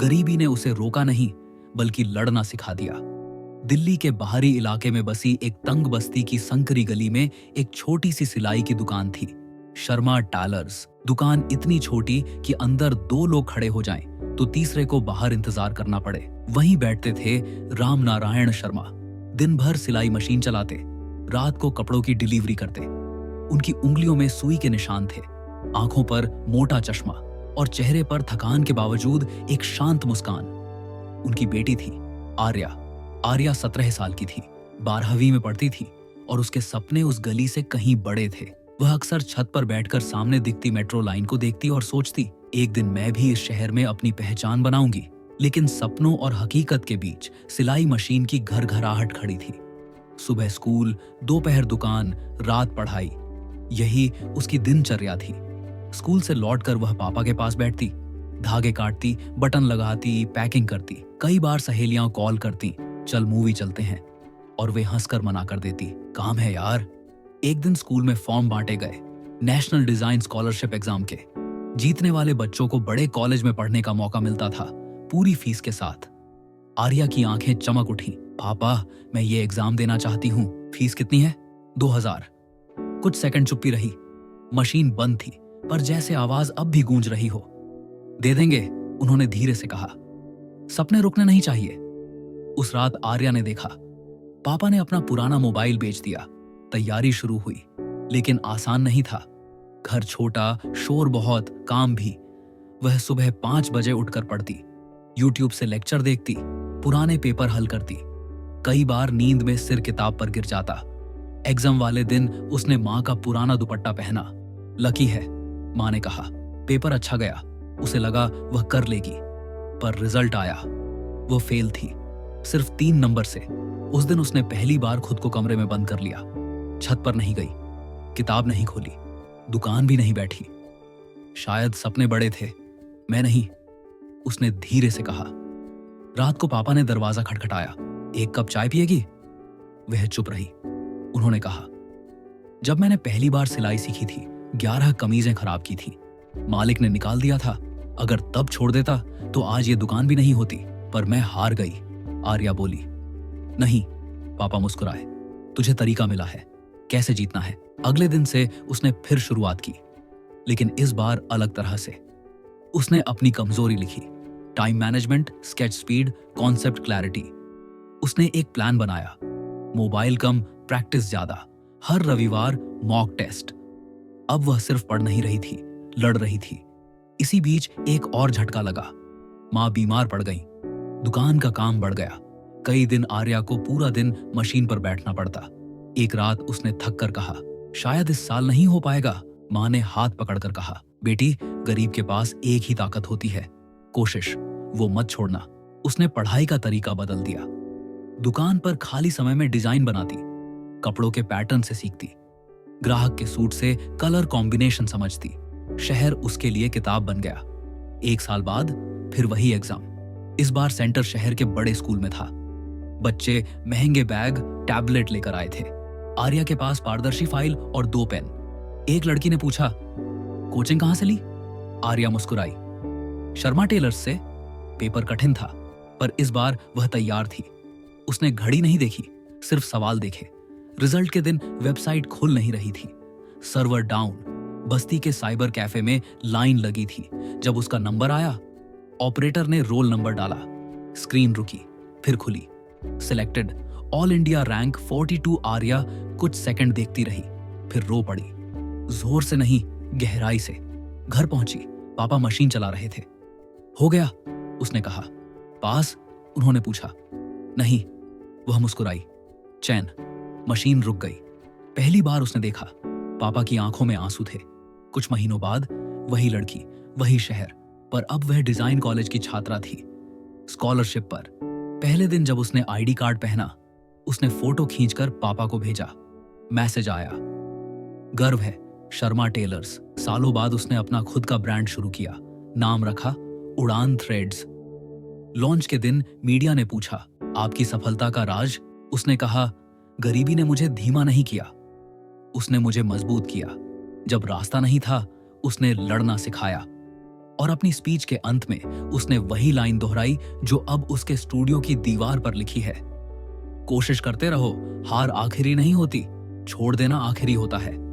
गरीबी ने उसे रोका नहीं बल्कि लड़ना सिखा दिया। दिल्ली के बाहरी इलाके में बसी एक तंग बस्ती की संकरी गली में एक छोटी सी सिलाई की दुकान थी, शर्मा टेलर्स। दुकान इतनी छोटी कि अंदर दो लोग खड़े हो जाएं तो तीसरे को बाहर इंतजार करना पड़े। वहीं बैठते थे राम नारायण शर्मा। दिन भर सिलाई मशीन चलाते, रात को कपड़ों की डिलीवरी करते। उनकी उंगलियों में सुई के निशान थे, आंखों पर मोटा चश्मा और चेहरे पर थकान के बावजूद एक शांत मुस्कान। उनकी बेटी थी आर्या। आर्या 17 साल की थी, 12वीं में पढ़ती थी और उसके सपने उस गली से कहीं बड़े थे। वह अक्सर छत पर बैठकर सामने दिखती मेट्रो लाइन को देखती और सोचती, एक दिन मैं भी इस शहर में अपनी पहचान बनाऊंगी। लेकिन सपनों और हकीकत के बीच सिलाई मशीन की घरघराहट खड़ी थी। सुबह स्कूल, दोपहर दुकान, रात पढ़ाई, यही उसकी दिनचर्या थी। स्कूल से लौटकर वह पापा के पास बैठती, धागे काटती, बटन लगाती, पैकिंग करती। कई बार सहेलियां कॉल करती, चल मूवी चलते हैं, और वे हंसकर मना कर देती, काम है यार। एक दिन स्कूल में फॉर्म बांटे गए, नेशनल डिजाइन स्कॉलरशिप एग्जाम के। जीतने वाले बच्चों को बड़े कॉलेज में पढ़ने का मौका मिलता था, पूरी फीस के साथ। आर्या की आंखें चमक उठी, पापा मैं ये एग्जाम देना चाहती हूँ, फीस कितनी है? 2000। कुछ सेकंड चुप्पी रही। मशीन बंद थी, पर जैसे आवाज अब भी गूंज रही हो। दे देंगे, उन्होंने धीरे से कहा। सपने रुकने नहीं चाहिए। उस रात आर्या ने देखा, पापा ने अपना पुराना मोबाइल बेच दिया। तैयारी शुरू हुई, लेकिन आसान नहीं था। घर छोटा, शोर बहुत, काम भी। वह सुबह 5 बजे उठकर पढ़ती, यूट्यूब से लेक्चर देखती, पुराने पेपर हल करती। कई बार नींद में सिर किताब पर गिर जाता। एग्जाम वाले दिन उसने माँ का पुराना दुपट्टा पहना। लकी है, माँ ने कहा। पेपर अच्छा गया, उसे लगा वह कर लेगी, पर रिजल्ट आया, वो फेल थी, सिर्फ 3 नंबर से। उस दिन उसने पहली बार खुद को कमरे में बंद कर लिया। छत पर नहीं गई, किताब नहीं खोली, दुकान भी नहीं बैठी। शायद सपने बड़े थे, मैं नहीं, उसने धीरे से कहा। रात को पापा ने दरवाजा खटखटाया, एक कप चाय पिएगी? वह चुप रही। उन्होंने कहा, जब मैंने पहली बार सिलाई सीखी थी, 11 कमीजें खराब की थी। मालिक ने निकाल दिया था। अगर तब छोड़ देता तो आज ये दुकान भी नहीं होती, पर मैं हार गई। आर्या बोली। नहीं, पापा मुस्कुराए, तुझे तरीका मिला है, कैसे जीतना है। अगले दिन से उसने फिर शुरुआत की, लेकिन इस बार अलग तरह से। उसने अपनी कमजोरी लिखी, time management, sketch speed, concept clarity. उसने एक प्लान बनाया, मोबाइल कम, प्रैक्टिस ज्यादा, हर रविवार मॉक टेस्ट। अब वह सिर्फ पढ़ नहीं रही थी, लड़ रही थी। इसी बीच एक और झटका लगा, माँ बीमार पड़ गई, दुकान का काम बढ़ गया। कई दिन आर्या को पूरा दिन मशीन पर बैठना पड़ता। एक रात उसने थक कर कहा, शायद इस साल नहीं हो पाएगा। माँ ने हाथ पकड़कर कहा, बेटी गरीब के पास एक ही ताकत होती है, कोशिश, वो मत छोड़ना। उसने पढ़ाई का तरीका बदल दिया। दुकान पर खाली समय में डिजाइन बनाती, कपड़ों के पैटर्न से सीखती, ग्राहक के सूट से कलर कॉम्बिनेशन समझती। शहर उसके लिए किताब बन गया। 1 साल बाद फिर वही एग्जाम। इस बार सेंटर शहर के बड़े स्कूल में था। बच्चे महंगे बैग, टैबलेट लेकर आए थे। आर्या के पास पारदर्शी फाइल और 2 पेन। एक लड़की ने पूछा, कोचिंग कहां से ली? आर्या मुस्कुराई, शर्मा टेलर्स से। पेपर कठिन था, पर इस बार वह तैयार थी। उसने घड़ी नहीं देखी, सिर्फ सवाल देखे। रिजल्ट के दिन वेबसाइट खुल नहीं रही थी, सर्वर डाउन। बस्ती के साइबर कैफे में लाइन लगी थी। जब उसका नंबर आया, ऑपरेटर ने रोल नंबर डाला, स्क्रीन रुकी, फिर खुली। Selected, all India rank 42। Arya कुछ सेकंड देखती रही, फिर रो पड़ी, जोर से नहीं, गहराई से। घर पहुंची, पापा मशीन चला रहे थे। हो गया, उसने कहा। पास? उन्होंने पूछा। नहीं, वह मुस्कुराई। चैन। मशीन रुक गई। पहली बार उसने देखा, पापा की आंखों में आंसू थे। कुछ महीनों बाद वही लड़की, वही शहर, पर अब वह डिजाइन कॉलेज की छात्रा थी, स्कॉलरशिप पर। पहले दिन जब उसने आईडी कार्ड पहना, उसने फोटो खींचकर पापा को भेजा। मैसेज आया, गर्व है, शर्मा टेलर्स। सालों बाद उसने अपना खुद का ब्रांड शुरू किया, नाम रखा उड़ान थ्रेड्स। लॉन्च के दिन मीडिया ने पूछा, आपकी सफलता का राज? उसने कहा, गरीबी ने मुझे धीमा नहीं किया, उसने मुझे मजबूत किया। जब रास्ता नहीं था, उसने लड़ना सिखाया। और अपनी स्पीच के अंत में उसने वही लाइन दोहराई जो अब उसके स्टूडियो की दीवार पर लिखी है। कोशिश करते रहो, हार आखिरी नहीं होती, छोड़ देना आखिरी होता है।